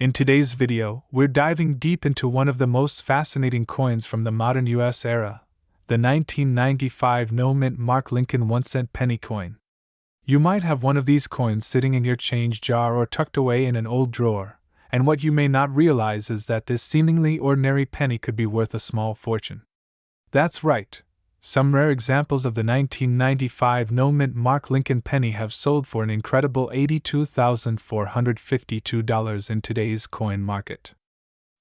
In today's video, we're diving deep into one of the most fascinating coins from the modern US era, the 1995 no-mint mark Lincoln 1-cent penny coin. You might have one of these coins sitting in your change jar or tucked away in an old drawer, and what you may not realize is that this seemingly ordinary penny could be worth a small fortune. That's right. Some rare examples of the 1995 no-mint mark Lincoln penny have sold for an incredible $82,452 in today's coin market.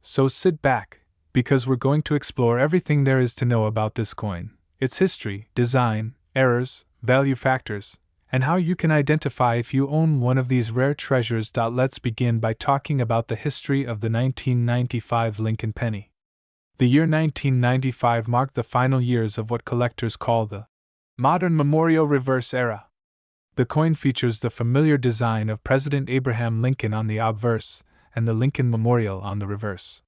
So sit back, because we're going to explore everything there is to know about this coin, its history, design, errors, value factors, and how you can identify if you own one of these rare treasures. Let's begin by talking about the history of the 1995 Lincoln penny. The year 1995 marked the final years of what collectors call the modern memorial reverse era. The coin features the familiar design of President Abraham Lincoln on the obverse and the Lincoln Memorial on the reverse.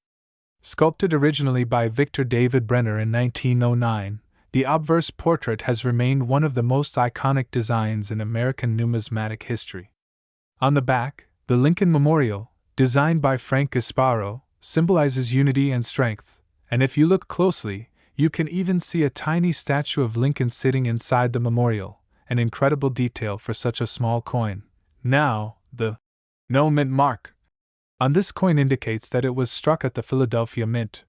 Sculpted originally by Victor David Brenner in 1909, the obverse portrait has remained one of the most iconic designs in American numismatic history. On the back, the Lincoln Memorial, designed by Frank Gasparo, symbolizes unity and strength. And if you look closely, you can even see a tiny statue of Lincoln sitting inside the memorial, an incredible detail for such a small coin. Now, the no-mint mark on this coin indicates that it was struck at the Philadelphia Mint.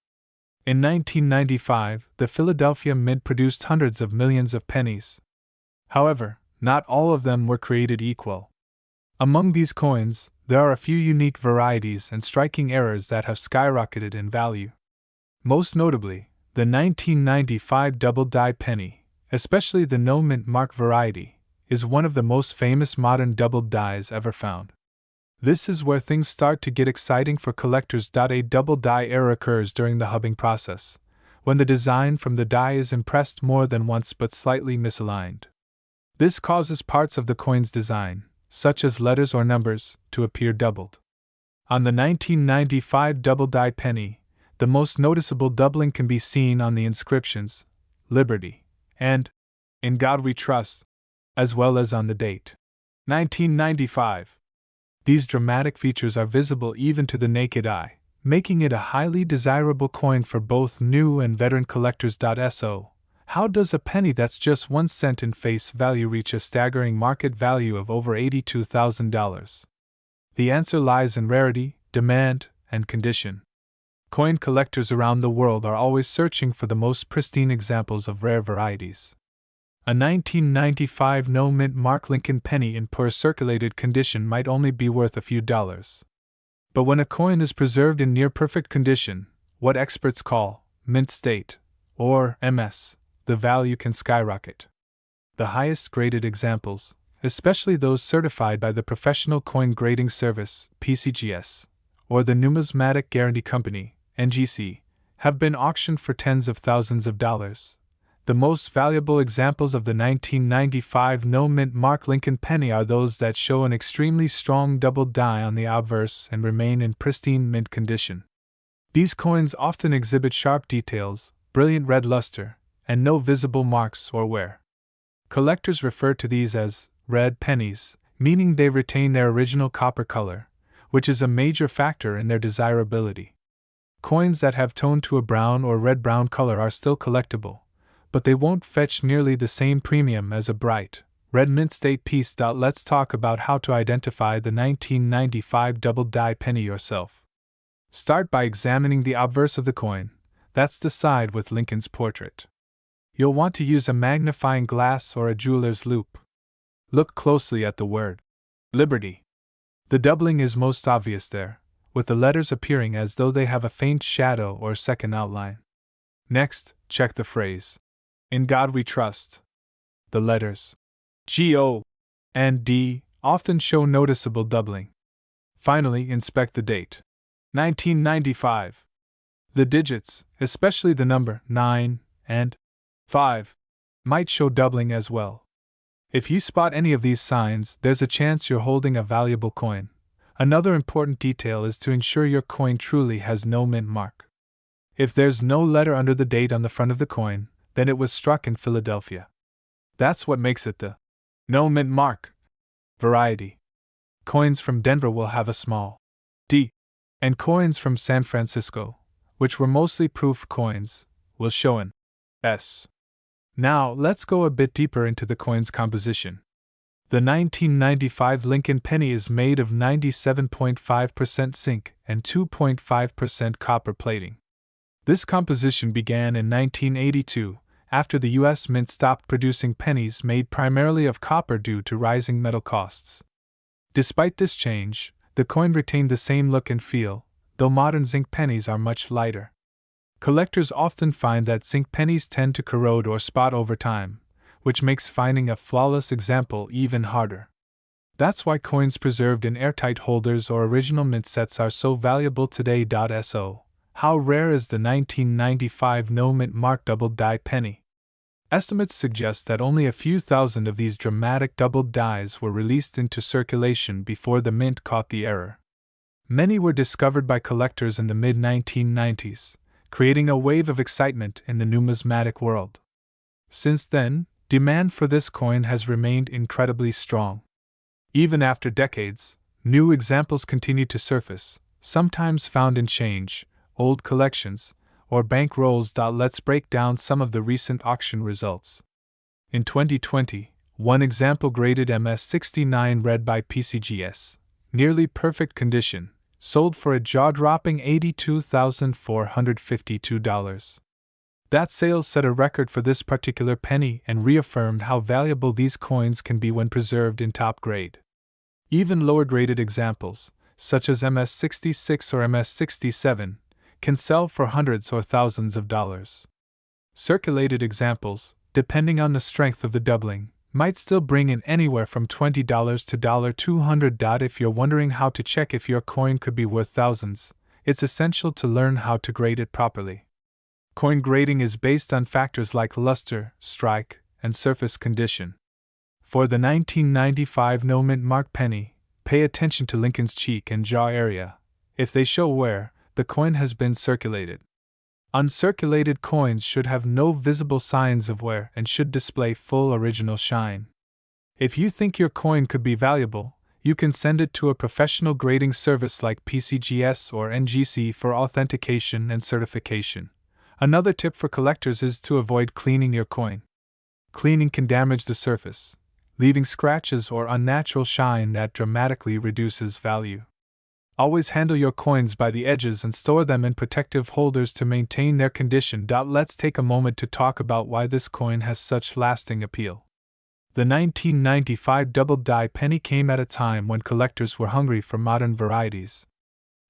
In 1995, the Philadelphia Mint produced hundreds of millions of pennies. However, not all of them were created equal. Among these coins, there are a few unique varieties and striking errors that have skyrocketed in value. Most notably, the 1995 double-die penny, especially the no-mint mark variety, is one of the most famous modern double dies ever found. This is where things start to get exciting for collectors. A double die error occurs during the hubbing process, when the design from the die is impressed more than once but slightly misaligned. This causes parts of the coin's design, such as letters or numbers, to appear doubled. On the 1995 double die penny, the most noticeable doubling can be seen on the inscriptions, Liberty, and In God We Trust, as well as on the date, 1995. These dramatic features are visible even to the naked eye, making it a highly desirable coin for both new and veteran collectors. So, how does a penny that's just 1 cent in face value reach a staggering market value of over $82,000? The answer lies in rarity, demand, and condition. Coin collectors around the world are always searching for the most pristine examples of rare varieties. A 1995 no-mint mark Lincoln penny in poor circulated condition might only be worth a few dollars. But when a coin is preserved in near-perfect condition, what experts call mint state, or MS, the value can skyrocket. The highest graded examples, especially those certified by the Professional Coin Grading Service, PCGS, or the Numismatic Guarantee Company, NGC, have been auctioned for tens of thousands of dollars. The most valuable examples of the 1995 no-mint mark Lincoln penny are those that show an extremely strong double die on the obverse and remain in pristine mint condition. These coins often exhibit sharp details, brilliant red luster, and no visible marks or wear. Collectors refer to these as red pennies, meaning they retain their original copper color, which is a major factor in their desirability. Coins that have toned to a brown or red-brown color are still collectible, but they won't fetch nearly the same premium as a bright, red mint state piece. Let's talk about how to identify the 1995 double-die penny yourself. Start by examining the obverse of the coin, that's the side with Lincoln's portrait. You'll want to use a magnifying glass or a jeweler's loupe. Look closely at the word Liberty. The doubling is most obvious there, with the letters appearing as though they have a faint shadow or second outline. Next, check the phrase, In God We Trust. The letters G-O and D often show noticeable doubling. Finally, inspect the date, 1995. The digits, especially the number 9 and 5, might show doubling as well. If you spot any of these signs, there's a chance you're holding a valuable coin. Another important detail is to ensure your coin truly has no mint mark. If there's no letter under the date on the front of the coin, then it was struck in Philadelphia. That's what makes it the no mint mark variety. Coins from Denver will have a small D and coins from San Francisco, which were mostly proof coins, will show an S. Now, let's go a bit deeper into the coin's composition. The 1995 Lincoln penny is made of 97.5% zinc and 2.5% copper plating. This composition began in 1982, after the U.S. Mint stopped producing pennies made primarily of copper due to rising metal costs. Despite this change, the coin retained the same look and feel, though modern zinc pennies are much lighter. Collectors often find that zinc pennies tend to corrode or spot over time, which makes finding a flawless example even harder. That's why coins preserved in airtight holders or original mint sets are so valuable today. So, how rare is the 1995 no-mint mark double-die penny? Estimates suggest that only a few thousand of these dramatic doubled dies were released into circulation before the mint caught the error. Many were discovered by collectors in the mid-1990s, creating a wave of excitement in the numismatic world. Since then, demand for this coin has remained incredibly strong. Even after decades, new examples continue to surface, sometimes found in change, old collections, or bank rolls. Let's break down some of the recent auction results. In 2020, one example graded MS69 read by PCGS, nearly perfect condition, sold for a jaw-dropping $82,452. That sale set a record for this particular penny and reaffirmed how valuable these coins can be when preserved in top grade. Even lower-graded examples, such as MS66 or MS67, can sell for hundreds or thousands of dollars. Circulated examples, depending on the strength of the doubling, might still bring in anywhere from $20 to $200. If you're wondering how to check if your coin could be worth thousands, it's essential to learn how to grade it properly. Coin grading is based on factors like luster, strike, and surface condition. For the 1995 no-mint mark penny, pay attention to Lincoln's cheek and jaw area. If they show wear, the coin has been circulated. Uncirculated coins should have no visible signs of wear and should display full original shine. If you think your coin could be valuable, you can send it to a professional grading service like PCGS or NGC for authentication and certification. Another tip for collectors is to avoid cleaning your coin. Cleaning can damage the surface, leaving scratches or unnatural shine that dramatically reduces value. Always handle your coins by the edges and store them in protective holders to maintain their condition. Let's take a moment to talk about why this coin has such lasting appeal. The 1995 double-die penny came at a time when collectors were hungry for modern varieties.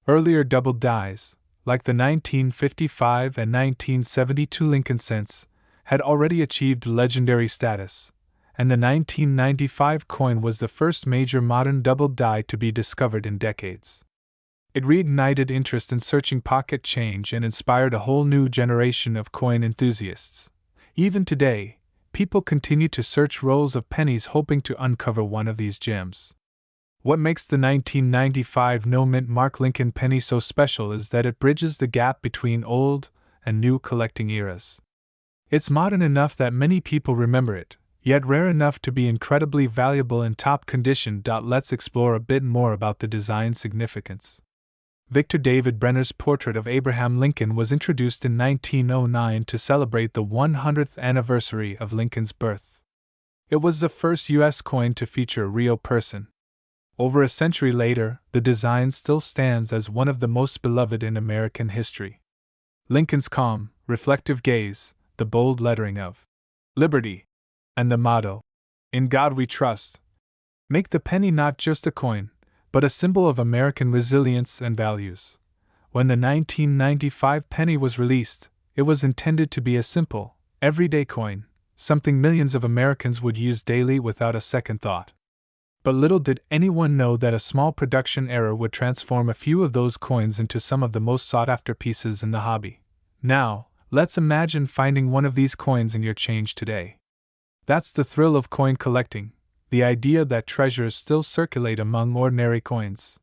Earlier double dies, like the 1955 and 1972 Lincoln cents, had already achieved legendary status, and the 1995 coin was the first major modern double die to be discovered in decades. It reignited interest in searching pocket change and inspired a whole new generation of coin enthusiasts. Even today, people continue to search rolls of pennies hoping to uncover one of these gems. What makes the 1995 no-mint mark Lincoln penny so special is that it bridges the gap between old and new collecting eras. It's modern enough that many people remember it, yet rare enough to be incredibly valuable in top condition. Let's explore a bit more about the design's significance. Victor David Brenner's portrait of Abraham Lincoln was introduced in 1909 to celebrate the 100th anniversary of Lincoln's birth. It was the first U.S. coin to feature a real person. Over a century later, the design still stands as one of the most beloved in American history. Lincoln's calm, reflective gaze, the bold lettering of Liberty, and the motto, "In God We Trust," make the penny not just a coin, but a symbol of American resilience and values. When the 1995 penny was released, it was intended to be a simple, everyday coin, something millions of Americans would use daily without a second thought. But little did anyone know that a small production error would transform a few of those coins into some of the most sought-after pieces in the hobby. Now, let's imagine finding one of these coins in your change today. That's the thrill of coin collecting, the idea that treasures still circulate among ordinary coins.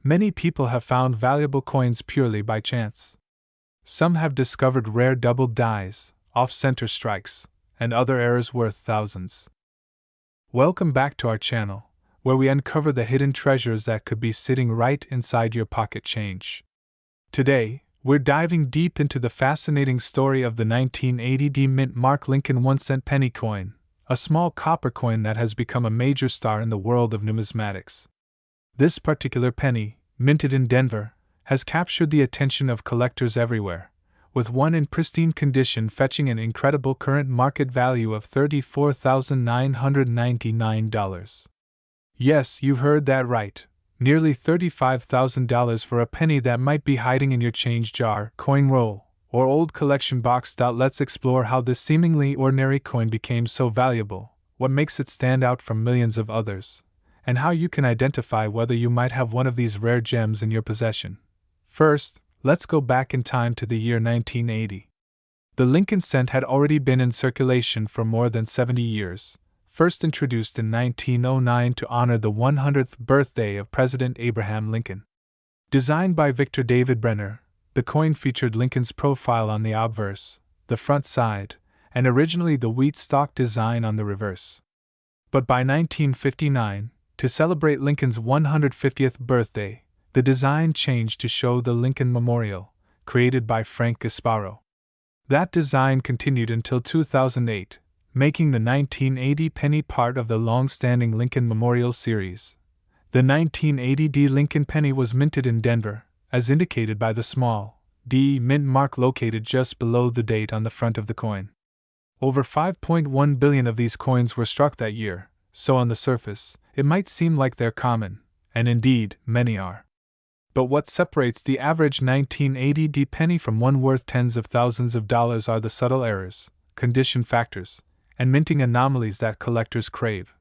Many people have found valuable coins purely by chance. Some have discovered rare double dies, off-center strikes, and other errors worth thousands. Welcome back to our channel, where we uncover the hidden treasures that could be sitting right inside your pocket change. Today, we're diving deep into the fascinating story of the 1980 mint mark Lincoln 1-cent penny coin, a small copper coin that has become a major star in the world of numismatics. This particular penny, minted in Denver, has captured the attention of collectors everywhere, with one in pristine condition fetching an incredible current market value of $34,999. Yes, you heard that right. Nearly $35,000 for a penny that might be hiding in your change jar, coin roll, or old collection box. Let's explore how this seemingly ordinary coin became so valuable, what makes it stand out from millions of others, and how you can identify whether you might have one of these rare gems in your possession. First, let's go back in time to the year 1980. The Lincoln cent had already been in circulation for more than 70 years, first introduced in 1909 to honor the 100th birthday of President Abraham Lincoln. Designed by Victor David Brenner, the coin featured Lincoln's profile on the obverse, the front side, and originally the wheat stalk design on the reverse. But by 1959, to celebrate Lincoln's 150th birthday, the design changed to show the Lincoln Memorial, created by Frank Gasparo. That design continued until 2008, making the 1980 penny part of the long-standing Lincoln Memorial series. The 1980 Lincoln penny was minted in Denver, as indicated by the small D mint mark located just below the date on the front of the coin. Over 5.1 billion of these coins were struck that year, so on the surface, it might seem like they're common, and indeed, many are. But what separates the average 1980 penny from one worth tens of thousands of dollars are the subtle errors, condition factors, and minting anomalies that collectors crave.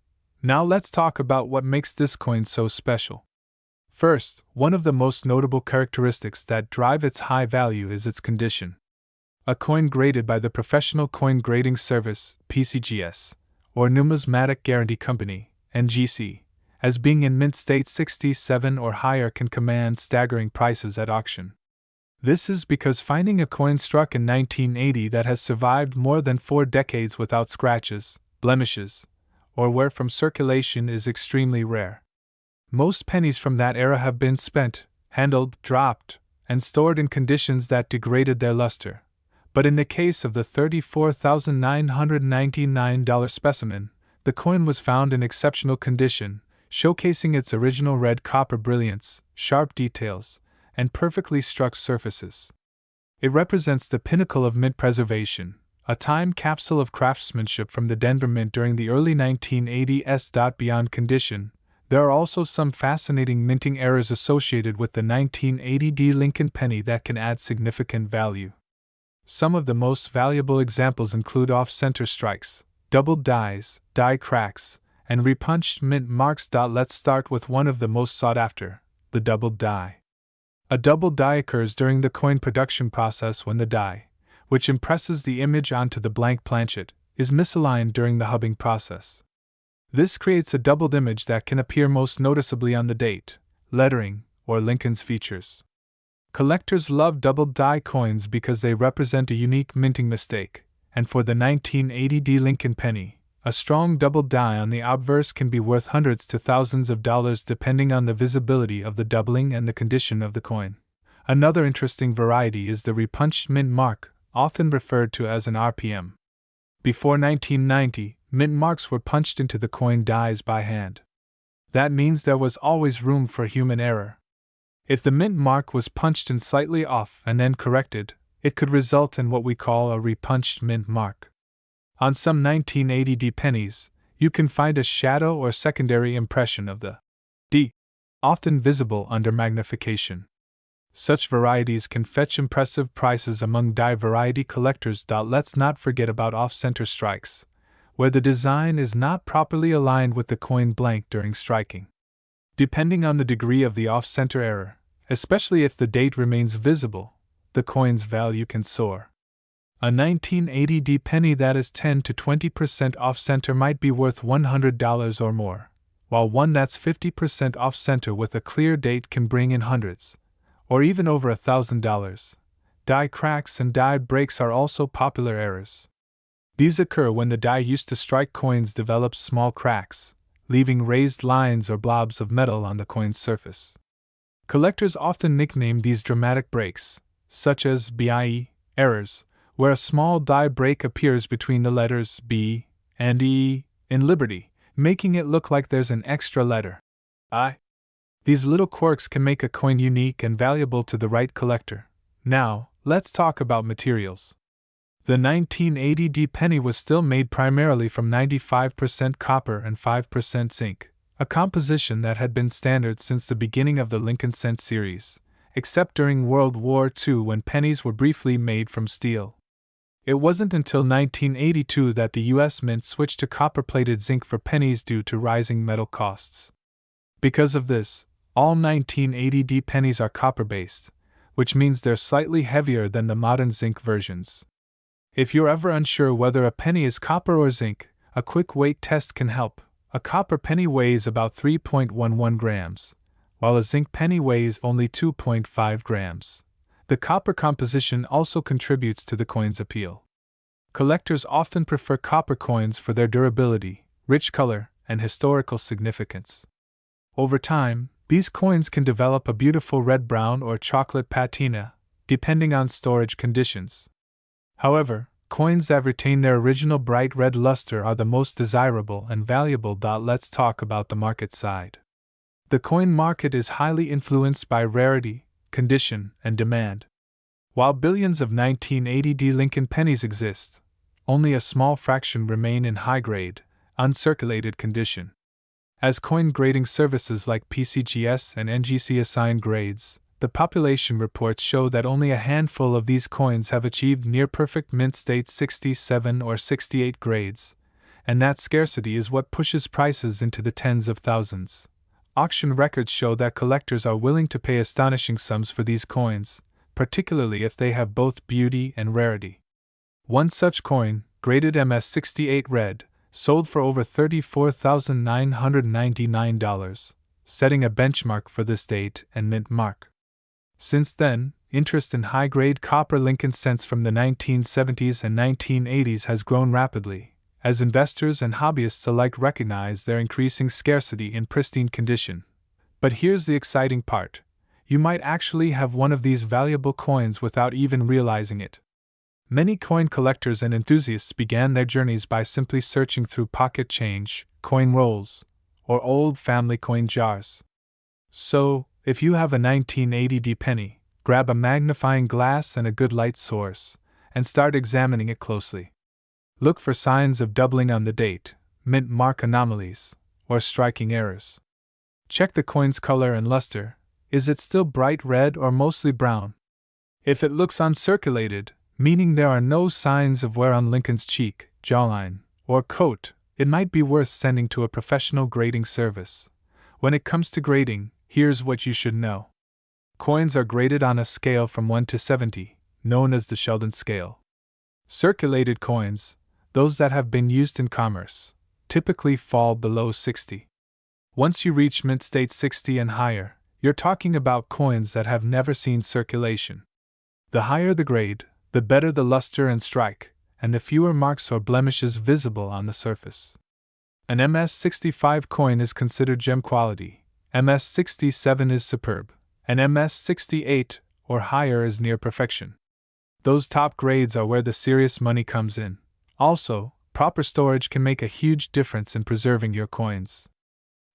Now let's talk about what makes this coin so special. First, one of the most notable characteristics that drive its high value is its condition. A coin graded by the Professional Coin Grading Service, PCGS, or Numismatic Guarantee Company, NGC, as being in mint state 67 or higher can command staggering prices at auction. This is because finding a coin struck in 1980 that has survived more than 4 decades without scratches, blemishes, or wear from circulation is extremely rare. Most pennies from that era have been spent, handled, dropped, and stored in conditions that degraded their luster. But in the case of the $34,999 specimen, the coin was found in exceptional condition, showcasing its original red copper brilliance, sharp details, and perfectly struck surfaces. It represents the pinnacle of mint preservation, a time capsule of craftsmanship from the Denver Mint during the early 1980s. Beyond condition, there are also some fascinating minting errors associated with the 1980 Lincoln penny that can add significant value. Some of the most valuable examples include off-center strikes, doubled dies, die cracks, and repunched mint marks. Let's start with one of the most sought after, the doubled die. A doubled die occurs during the coin production process when the die, which impresses the image onto the blank planchet, is misaligned during the hubbing process. This creates a doubled image that can appear most noticeably on the date, lettering, or Lincoln's features. Collectors love doubled die coins because they represent a unique minting mistake, and for the 1980 Lincoln penny, a strong double die on the obverse can be worth hundreds to thousands of dollars depending on the visibility of the doubling and the condition of the coin. Another interesting variety is the repunched mint mark, often referred to as an RPM. Before 1990, mint marks were punched into the coin dies by hand. That means there was always room for human error. If the mint mark was punched in slightly off and then corrected, it could result in what we call a repunched mint mark. On some 1980 pennies, you can find a shadow or secondary impression of the D, often visible under magnification. Such varieties can fetch impressive prices among die variety collectors. Let's not forget about off-center strikes, where the design is not properly aligned with the coin blank during striking. Depending on the degree of the off-center error, especially if the date remains visible, the coin's value can soar. A 1980 penny that is 10 to 20% off-center might be worth $100 or more, while one that's 50% off-center with a clear date can bring in hundreds, or even over $1,000. Die cracks and die breaks are also popular errors. These occur when the die used to strike coins develops small cracks, leaving raised lines or blobs of metal on the coin's surface. Collectors often nickname these dramatic breaks, such as BIE, errors, where a small die break appears between the letters B and E in Liberty, making it look like there's an extra letter, I. These little quirks can make a coin unique and valuable to the right collector. Now, let's talk about materials. The 1980 penny was still made primarily from 95% copper and 5% zinc, a composition that had been standard since the beginning of the Lincoln cent series, except during World War II when pennies were briefly made from steel. It wasn't until 1982 that the U.S. Mint switched to copper-plated zinc for pennies due to rising metal costs. Because of this, all 1980 pennies are copper-based, which means they're slightly heavier than the modern zinc versions. If you're ever unsure whether a penny is copper or zinc, a quick weight test can help. A copper penny weighs about 3.11 grams, while a zinc penny weighs only 2.5 grams. The copper composition also contributes to the coin's appeal. Collectors often prefer copper coins for their durability, rich color, and historical significance. Over time, these coins can develop a beautiful red-brown or chocolate patina, depending on storage conditions. However, coins that retain their original bright red luster are the most desirable and valuable. Let's talk about the market side. The coin market is highly influenced by rarity, condition, and demand. While billions of 1980 Lincoln pennies exist, only a small fraction remain in high-grade, uncirculated condition. As coin grading services like PCGS and NGC assign grades, the population reports show that only a handful of these coins have achieved near-perfect mint state 67 or 68 grades, and that scarcity is what pushes prices into the tens of thousands. Auction records show that collectors are willing to pay astonishing sums for these coins, particularly if they have both beauty and rarity. One such coin, graded MS68 Red, sold for over $34,999, setting a benchmark for this date and mint mark. Since then, interest in high-grade copper Lincoln cents from the 1970s and 1980s has grown rapidly, as investors and hobbyists alike recognize their increasing scarcity in pristine condition. But here's the exciting part: you might actually have one of these valuable coins without even realizing it. Many coin collectors and enthusiasts began their journeys by simply searching through pocket change, coin rolls, or old family coin jars. So, if you have a 1980 penny, grab a magnifying glass and a good light source, and start examining it closely. Look for signs of doubling on the date, mint mark anomalies, or striking errors. Check the coin's color and luster. Is it still bright red or mostly brown? If it looks uncirculated, meaning there are no signs of wear on Lincoln's cheek, jawline, or coat, it might be worth sending to a professional grading service. When it comes to grading, here's what you should know. Coins are graded on a scale from 1 to 70, known as the Sheldon scale. Circulated coins, those that have been used in commerce, typically fall below 60. Once you reach mint state 60 and higher, you're talking about coins that have never seen circulation. The higher the grade, the better the luster and strike, and the fewer marks or blemishes visible on the surface. An MS65 coin is considered gem quality, MS67 is superb, and MS68 or higher is near perfection. Those top grades are where the serious money comes in. Also, proper storage can make a huge difference in preserving your coins.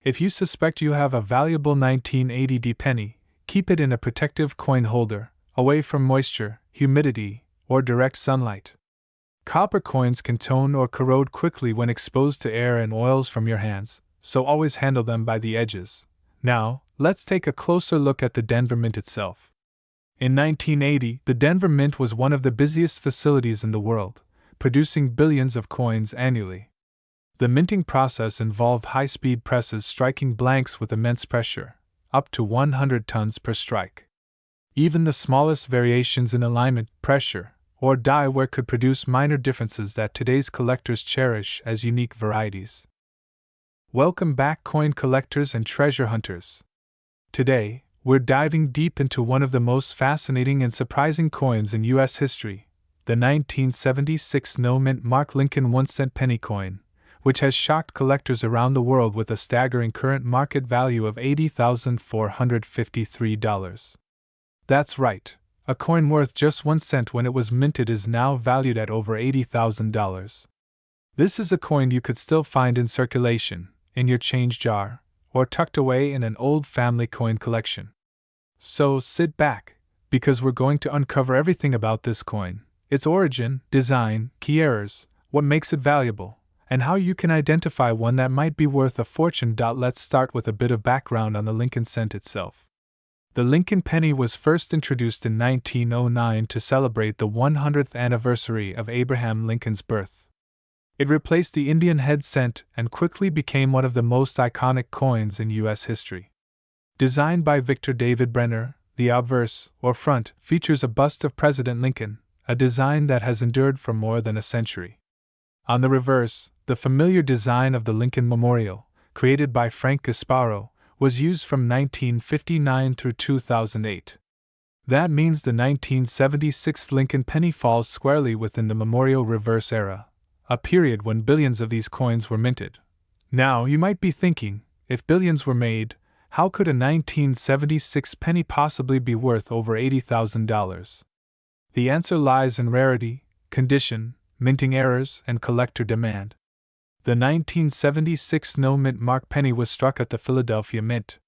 If you suspect you have a valuable 1980 penny, keep it in a protective coin holder, away from moisture, humidity, or direct sunlight. Copper coins can tone or corrode quickly when exposed to air and oils from your hands, so always handle them by the edges. Now, let's take a closer look at the Denver Mint itself. In 1980, the Denver Mint was one of the busiest facilities in the world, producing billions of coins annually. The minting process involved high-speed presses striking blanks with immense pressure, up to 100 tons per strike. Even the smallest variations in alignment, pressure, or die wear could produce minor differences that today's collectors cherish as unique varieties. Welcome back, coin collectors and treasure hunters. Today, we're diving deep into one of the most fascinating and surprising coins in U.S. history, the 1976 no mint mark Lincoln 1-cent penny coin, which has shocked collectors around the world with a staggering current market value of $80,453. That's right, a coin worth just 1 cent when it was minted is now valued at over $80,000. This is a coin you could still find in circulation, in your change jar, or tucked away in an old family coin collection. So sit back, because we're going to uncover everything about this coin, its origin, design, key errors, what makes it valuable, and how you can identify one that might be worth a fortune. Let's start with a bit of background on the Lincoln cent itself. The Lincoln penny was first introduced in 1909 to celebrate the 100th anniversary of Abraham Lincoln's birth. It replaced the Indian head cent and quickly became one of the most iconic coins in U.S. history. Designed by Victor David Brenner, the obverse, or front, features a bust of President Lincoln, a design that has endured for more than a century. On the reverse, the familiar design of the Lincoln Memorial, created by Frank Gasparo, was used from 1959 through 2008. That means the 1976 Lincoln penny falls squarely within the Memorial Reverse era, a period when billions of these coins were minted. Now, you might be thinking, if billions were made, how could a 1976 penny possibly be worth over $80,000? The answer lies in rarity, condition, minting errors, and collector demand. The 1976 no-mint mark penny was struck at the Philadelphia Mint.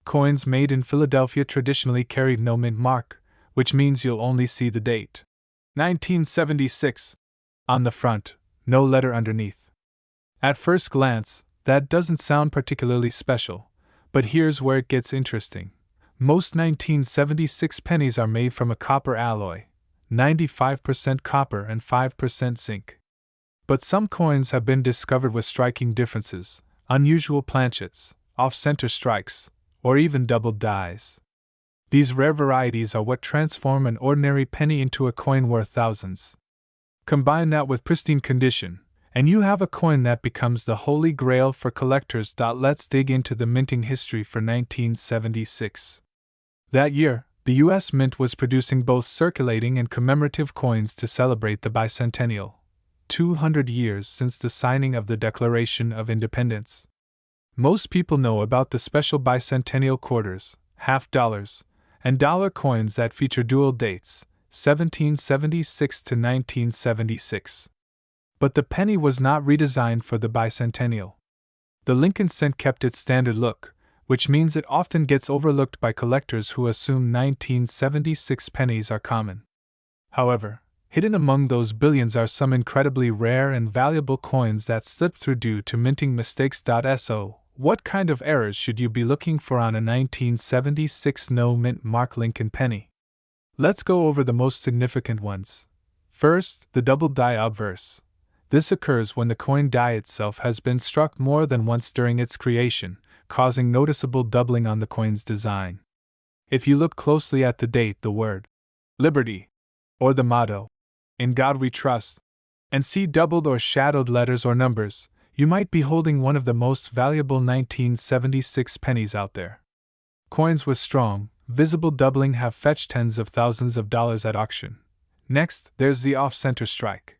Coins made in Philadelphia traditionally carried no mint mark, which means you'll only see the date. 1976 on the front, no letter underneath. At first glance, that doesn't sound particularly special, but here's where it gets interesting. Most 1976 pennies are made from a copper alloy, 95% copper and 5% zinc. But some coins have been discovered with striking differences, unusual planchets, off-center strikes, or even doubled dies. These rare varieties are what transform an ordinary penny into a coin worth thousands. Combine that with pristine condition, and you have a coin that becomes the holy grail for collectors. Let's dig into the minting history for 1976. That year, the U.S. Mint was producing both circulating and commemorative coins to celebrate the bicentennial, 200 years since the signing of the Declaration of Independence. Most people know about the special bicentennial quarters, half dollars, and dollar coins that feature dual dates, 1776 to 1976. But the penny was not redesigned for the bicentennial. The Lincoln cent kept its standard look, which means it often gets overlooked by collectors who assume 1976 pennies are common. However, hidden among those billions are some incredibly rare and valuable coins that slipped through due to minting mistakes. So, what kind of errors should you be looking for on a 1976 no-mint mark Lincoln penny? Let's go over the most significant ones. First, the double die obverse. This occurs when the coin die itself has been struck more than once during its creation, causing noticeable doubling on the coin's design. If you look closely at the date, the word Liberty, or the motto, In God We Trust, and see doubled or shadowed letters or numbers, you might be holding one of the most valuable 1976 pennies out there. Coins with strong, visible doubling have fetched tens of thousands of dollars at auction. Next, there's the off-center strike.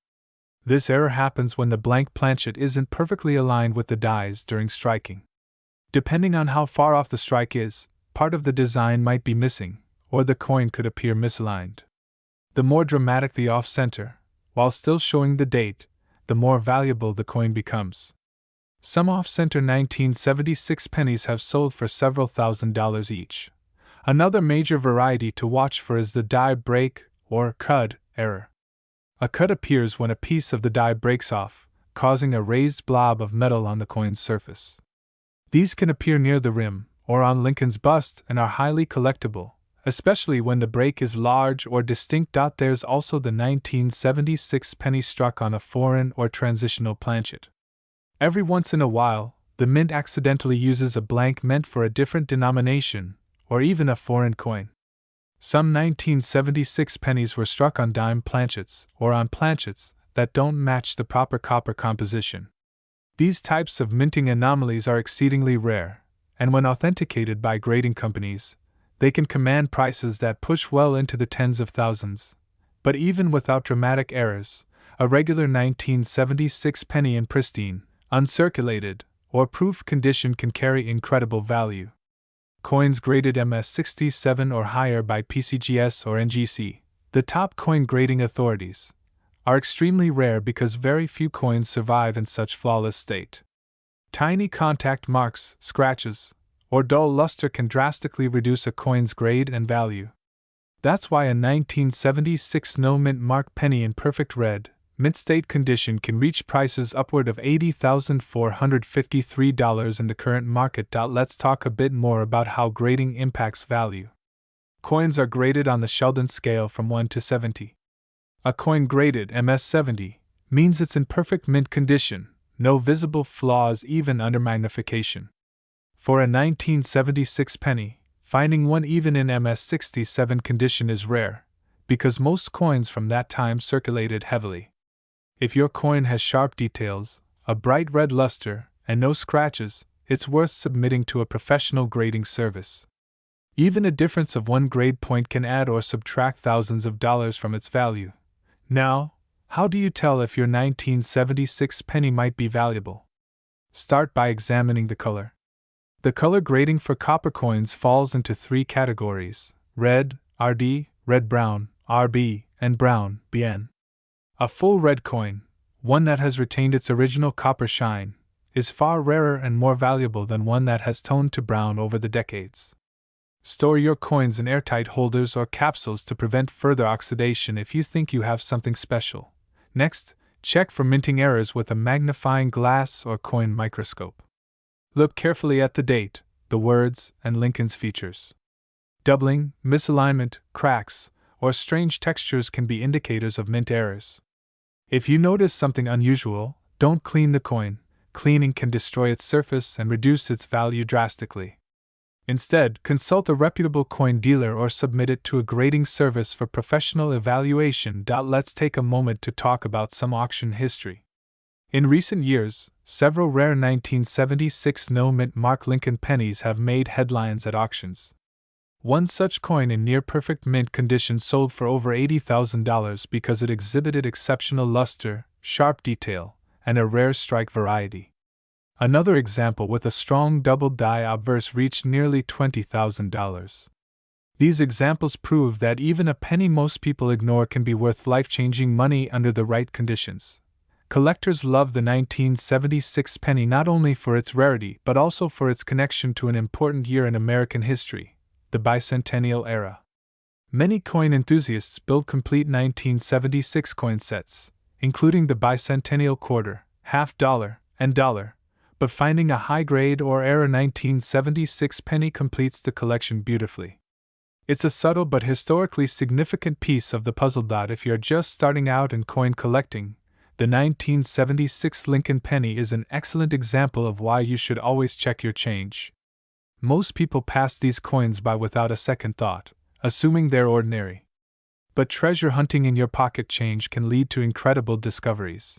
This error happens when the blank planchet isn't perfectly aligned with the dies during striking. Depending on how far off the strike is, part of the design might be missing, or the coin could appear misaligned. The more dramatic the off-center, while still showing the date, the more valuable the coin becomes. Some off-center 1976 pennies have sold for several $1,000s each. Another major variety to watch for is the die break, or cud, error. A cut appears when a piece of the die breaks off, causing a raised blob of metal on the coin's surface. These can appear near the rim, or on Lincoln's bust, and are highly collectible, especially when the break is large or distinct. There's also the 1976 penny struck on a foreign or transitional planchet. Every once in a while, the mint accidentally uses a blank meant for a different denomination, or even a foreign coin. Some 1976 pennies were struck on dime planchets, or on planchets that don't match the proper copper composition. These types of minting anomalies are exceedingly rare, and when authenticated by grading companies, they can command prices that push well into the tens of thousands. But even without dramatic errors, a regular 1976 penny in pristine, Uncirculated, or proof condition can carry incredible value. Coins graded MS67 or higher by PCGS or NGC, the top coin grading authorities, are extremely rare because very few coins survive in such flawless state. Tiny contact marks, scratches, or dull luster can drastically reduce a coin's grade and value. That's why a 1976 no-mint mark penny in perfect red, mint state condition can reach prices upward of $80,453 in the current market. Let's talk a bit more about how grading impacts value. Coins are graded on the Sheldon scale from 1 to 70. A coin graded MS70 means it's in perfect mint condition, no visible flaws even under magnification. For a 1976 penny, finding one even in MS67 condition is rare, because most coins from that time circulated heavily. If your coin has sharp details, a bright red luster, and no scratches, it's worth submitting to a professional grading service. Even a difference of one grade point can add or subtract thousands of dollars from its value. Now, how do you tell if your 1976 penny might be valuable? Start by examining the color. The color grading for copper coins falls into three categories: red, RD, red-brown, RB, and brown, BN. A full red coin, one that has retained its original copper shine, is far rarer and more valuable than one that has toned to brown over the decades. Store your coins in airtight holders or capsules to prevent further oxidation if you think you have something special. Next, check for minting errors with a magnifying glass or coin microscope. Look carefully at the date, the words, and Lincoln's features. Doubling, misalignment, cracks, or strange textures can be indicators of mint errors. If you notice something unusual, don't clean the coin. Cleaning can destroy its surface and reduce its value drastically. Instead, consult a reputable coin dealer or submit it to a grading service for professional evaluation. Let's take a moment to talk about some auction history. In recent years, several rare 1976 no-mint mark Lincoln pennies have made headlines at auctions. One such coin in near-perfect mint condition sold for over $80,000 because it exhibited exceptional luster, sharp detail, and a rare strike variety. Another example with a strong double die obverse reached nearly $20,000. These examples prove that even a penny most people ignore can be worth life-changing money under the right conditions. Collectors love the 1976 penny not only for its rarity but also for its connection to an important year in American history, the bicentennial era. Many coin enthusiasts build complete 1976 coin sets, including the bicentennial quarter, half dollar, and dollar, but finding a high-grade or era 1976 penny completes the collection beautifully. It's a subtle but historically significant piece of the puzzle. If you're just starting out in coin collecting, the 1976 Lincoln penny is an excellent example of why you should always check your change. Most people pass these coins by without a second thought, assuming they're ordinary. But treasure hunting in your pocket change can lead to incredible discoveries.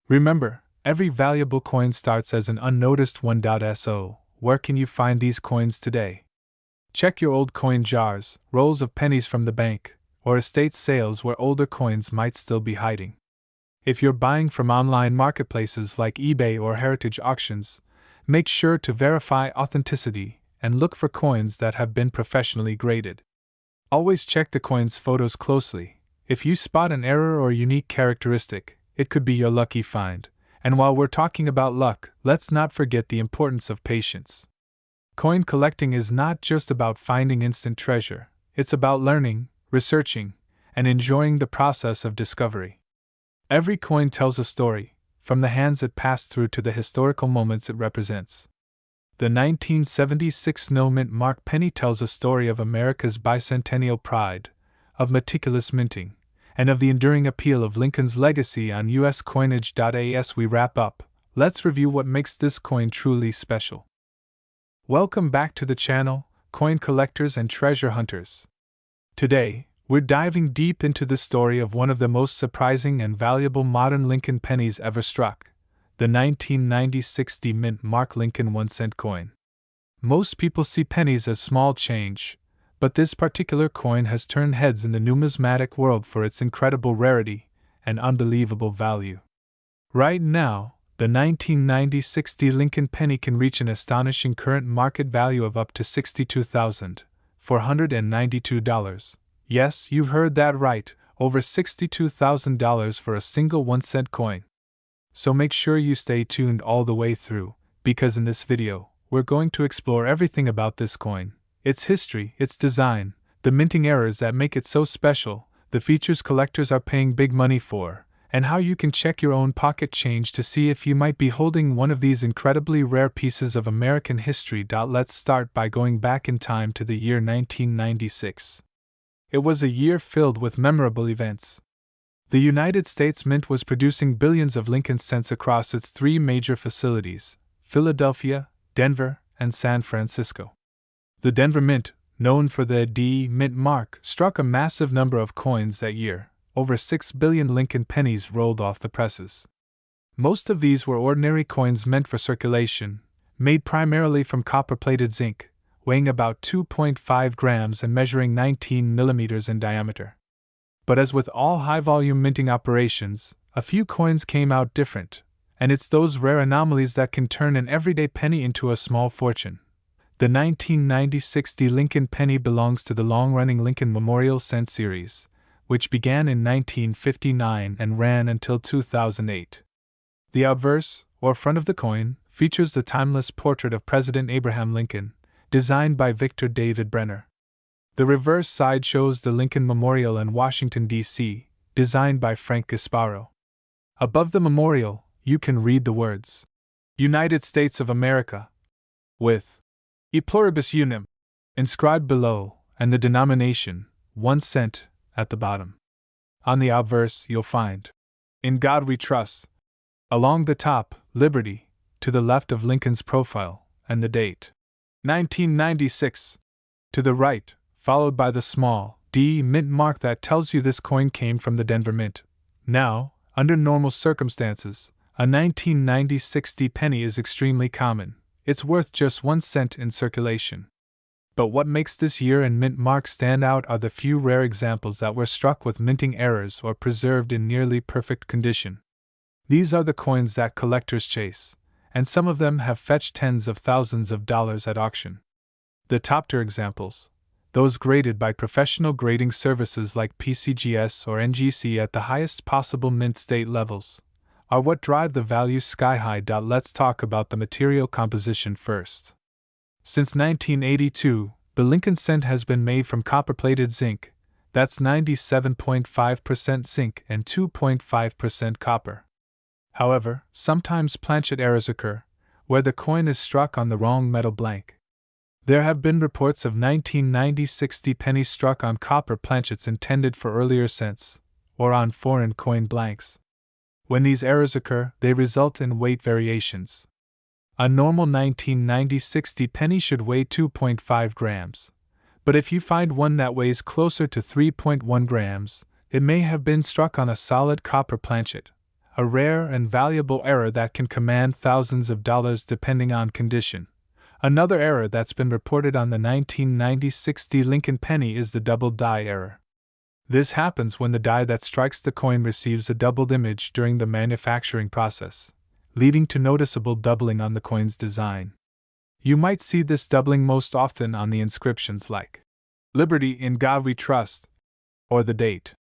Remember, every valuable coin starts as an unnoticed one. So, where can you find these coins today? Check your old coin jars, rolls of pennies from the bank, or estate sales where older coins might still be hiding. If you're buying from online marketplaces like eBay or heritage auctions, make sure to verify authenticity and look for coins that have been professionally graded. Always check the coin's photos closely. If you spot an error or unique characteristic, it could be your lucky find. And while we're talking about luck, let's not forget the importance of patience. Coin collecting is not just about finding instant treasure, it's about learning, researching, and enjoying the process of discovery. Every coin tells a story, from the hands it passed through to the historical moments it represents. The 1976 no-mint mark penny tells a story of America's bicentennial pride, of meticulous minting, and of the enduring appeal of Lincoln's legacy on U.S. coinage. As we wrap up, let's review what makes this coin truly special. Welcome back to the channel, coin collectors and treasure hunters. Today, we're diving deep into the story of one of the most surprising and valuable modern Lincoln pennies ever struck, the 1996 mint mark Lincoln 1-cent coin. Most people see pennies as small change, but this particular coin has turned heads in the numismatic world for its incredible rarity and unbelievable value. Right now, The 1990 60 Lincoln penny can reach an astonishing current market value of up to $62,492. Yes, you heard that right, over $62,000 for a single 1-cent coin. So make sure you stay tuned all the way through, because in this video, we're going to explore everything about this coin, its history, its design, the minting errors that make it so special, the features collectors are paying big money for, and how you can check your own pocket change to see if you might be holding one of these incredibly rare pieces of American history. Let's start by going back in time to the year 1996. It was a year filled with memorable events. The United States Mint was producing billions of Lincoln cents across its three major facilities: Philadelphia, Denver, and San Francisco. The Denver Mint, known for the D Mint mark, struck a massive number of coins that year. Over 6 billion Lincoln pennies rolled off the presses. Most of these were ordinary coins meant for circulation, made primarily from copper-plated zinc, weighing about 2.5 grams and measuring 19 millimeters in diameter. But as with all high-volume minting operations, a few coins came out different, and it's those rare anomalies that can turn an everyday penny into a small fortune. The 1990 60 Lincoln penny belongs to the long-running Lincoln Memorial Cent series, which began in 1959 and ran until 2008. The obverse, or front of the coin, features the timeless portrait of President Abraham Lincoln, designed by Victor David Brenner. The reverse side shows the Lincoln Memorial in Washington, D.C., designed by Frank Gasparo. Above the memorial, you can read the words, United States of America, with E pluribus unum inscribed below, and the denomination, 1 cent, at the bottom. On the obverse, you'll find, In God We Trust. Along the top, Liberty, to the left of Lincoln's profile, and the date, 1996. To the right, followed by the small D Mint mark that tells you this coin came from the Denver Mint. Now, under normal circumstances, a 1990 60 penny is extremely common. It's worth just 1 cent in circulation. But what makes this year and mint mark stand out are the few rare examples that were struck with minting errors or preserved in nearly perfect condition. These are the coins that collectors chase, and some of them have fetched tens of thousands of dollars at auction. The top-tier examples, those graded by professional grading services like PCGS or NGC at the highest possible mint state levels, are what drive the value sky high. Let's talk about the material composition first. Since 1982, the Lincoln cent has been made from copper-plated zinc, that's 97.5% zinc and 2.5% copper. However, sometimes planchet errors occur, where the coin is struck on the wrong metal blank. There have been reports of 1990 60 pennies struck on copper planchets intended for earlier cents, or on foreign coin blanks. When these errors occur, they result in weight variations. A normal 1990 60 penny should weigh 2.5 grams, but if you find one that weighs closer to 3.1 grams, it may have been struck on a solid copper planchet, a rare and valuable error that can command thousands of dollars depending on condition. Another error that's been reported on the 1990 60 Lincoln penny is the double die error. This happens when the die that strikes the coin receives a doubled image during the manufacturing process, leading to noticeable doubling on the coin's design. You might see this doubling most often on the inscriptions like, Liberty, in God We Trust, or the date,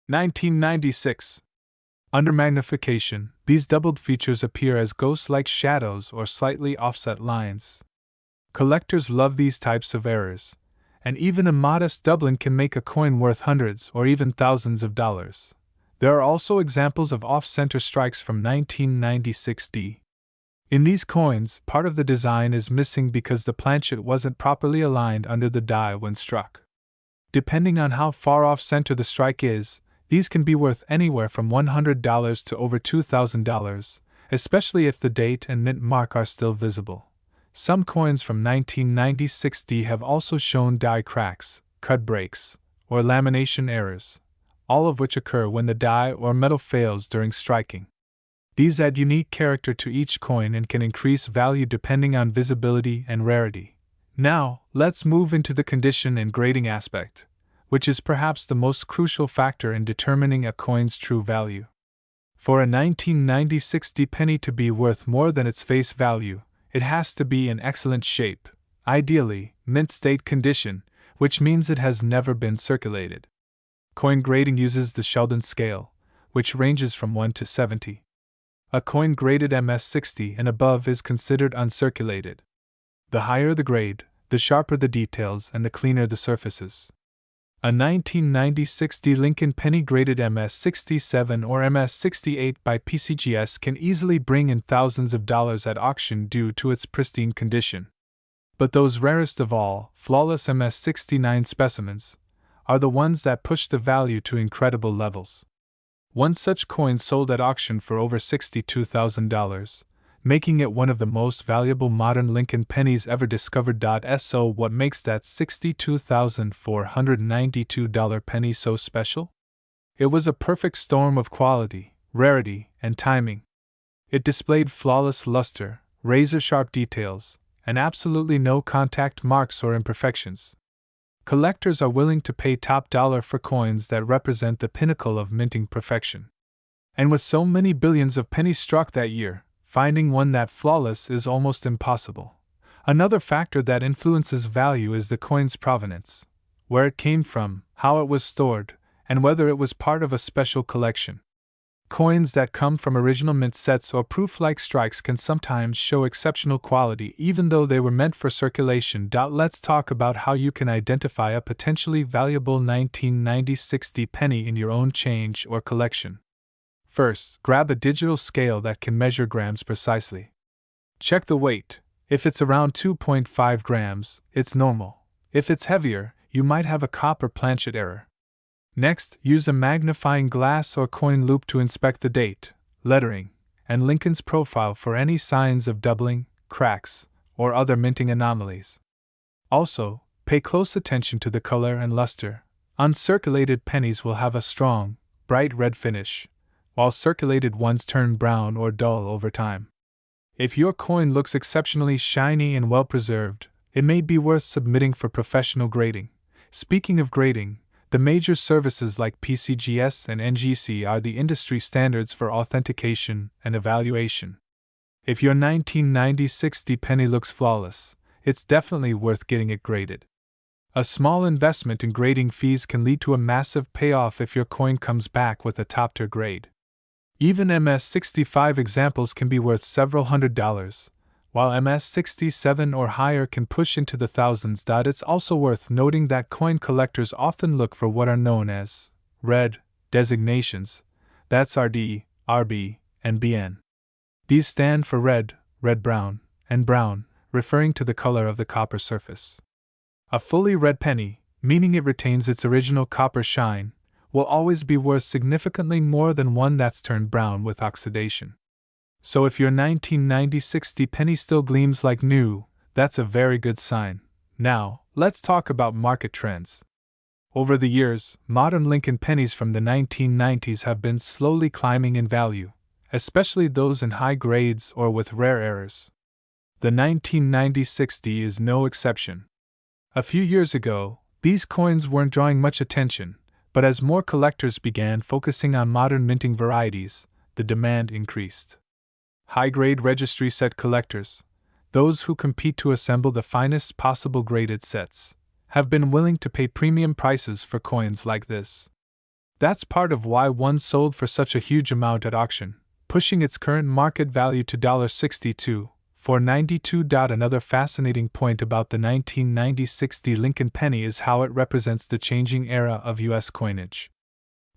1996. Under magnification, these doubled features appear as ghost-like shadows or slightly offset lines. Collectors love these types of errors, and even a modest doubling can make a coin worth hundreds or even thousands of dollars. There are also examples of off-center strikes from 1990 60. In these coins, part of the design is missing because the planchet wasn't properly aligned under the die when struck. Depending on how far off-center the strike is, these can be worth anywhere from $100 to over $2,000, especially if the date and mint mark are still visible. Some coins from 1990 60 have also shown die cracks, cut breaks, or lamination errors, all of which occur when the die or metal fails during striking. These add unique character to each coin and can increase value depending on visibility and rarity. Now, let's move into the condition and grading aspect, which is perhaps the most crucial factor in determining a coin's true value. For a 1990 penny to be worth more than its face value, it has to be in excellent shape, ideally, mint state condition, which means it has never been circulated. Coin grading uses the Sheldon scale, which ranges from 1 to 70. A coin graded MS-60 and above is considered uncirculated. The higher the grade, the sharper the details and the cleaner the surfaces. A 1990 Lincoln penny graded MS-67 or MS-68 by PCGS can easily bring in thousands of dollars at auction due to its pristine condition. But those rarest of all, flawless MS-69 specimens, are the ones that push the value to incredible levels. One such coin sold at auction for over $62,000, making it one of the most valuable modern Lincoln pennies ever discovered. So what makes that $62,492 penny so special? It was a perfect storm of quality, rarity, and timing. It displayed flawless luster, razor-sharp details, and absolutely no contact marks or imperfections. Collectors are willing to pay top dollar for coins that represent the pinnacle of minting perfection. And with so many billions of pennies struck that year, finding one that flawless is almost impossible. Another factor that influences value is the coin's provenance, where it came from, how it was stored, and whether it was part of a special collection. Coins that come from original mint sets or proof-like strikes can sometimes show exceptional quality even though they were meant for circulation. Let's talk about how you can identify a potentially valuable 1990 penny in your own change or collection. First, grab a digital scale that can measure grams precisely. Check the weight. If it's around 2.5 grams, it's normal. If it's heavier, you might have a copper planchet error. Next, use a magnifying glass or coin loop to inspect the date, lettering, and Lincoln's profile for any signs of doubling, cracks, or other minting anomalies. Also, pay close attention to the color and luster. Uncirculated pennies will have a strong, bright red finish, while circulated ones turn brown or dull over time. If your coin looks exceptionally shiny and well preserved, it may be worth submitting for professional grading. Speaking of grading, the major services like PCGS and NGC are the industry standards for authentication and evaluation. If your 1990 penny looks flawless, it's definitely worth getting it graded. A small investment in grading fees can lead to a massive payoff if your coin comes back with a top-tier grade. Even MS-65 examples can be worth several $100s, while MS-67 or higher can push into the thousands. It's also worth noting that coin collectors often look for what are known as red designations, that's RD, RB, and BN. These stand for red, red-brown, and brown, referring to the color of the copper surface. A fully red penny, meaning it retains its original copper shine, will always be worth significantly more than one that's turned brown with oxidation. So if your 1990 penny still gleams like new, that's a very good sign. Now, let's talk about market trends. Over the years, modern Lincoln pennies from the 1990s have been slowly climbing in value, especially those in high grades or with rare errors. The 1990 is no exception. A few years ago, these coins weren't drawing much attention, but as more collectors began focusing on modern minting varieties, the demand increased. High-grade registry set collectors, those who compete to assemble the finest possible graded sets, have been willing to pay premium prices for coins like this. That's part of why one sold for such a huge amount at auction, pushing its current market value to $62,492. Another fascinating point about the 1990 Lincoln penny is how it represents the changing era of U.S. coinage.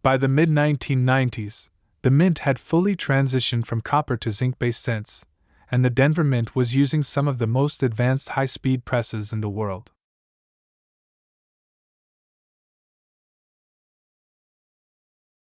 By the mid-1990s, the mint had fully transitioned from copper to zinc-based cents, and the Denver Mint was using some of the most advanced high-speed presses in the world.